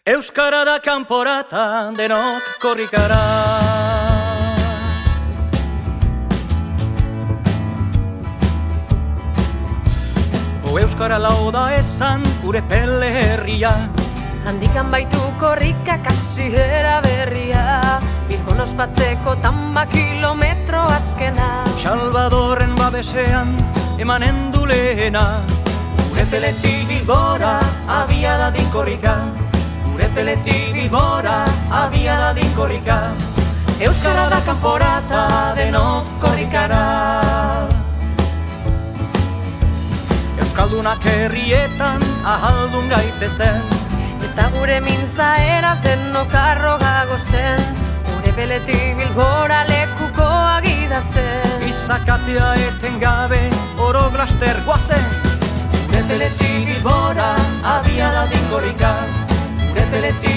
Euskara da kanporata, denok korrikara. Euskara lau da esan gure pele herria. Handikan baitu korrika kasi eraberria, Bilbon ospatzeko tamba kilometro azkena. Salvadorren babesean emanen du lehena. Gure peletik Bilbora abia dadin korrika. Gure peletik Bilbora abia dadin korrika. Euskara da kanporata, denok korrikara. Euskaldunak herrietan ahaldun gaitezen, Eta gure mintza eraz denok arrogago zen, Gure peletik Bilbora lekukoa gidatzen. Izakatea eten gabe oro glaster guazen. Gure peletik Bilbora abia dadin korrika. Gure peletik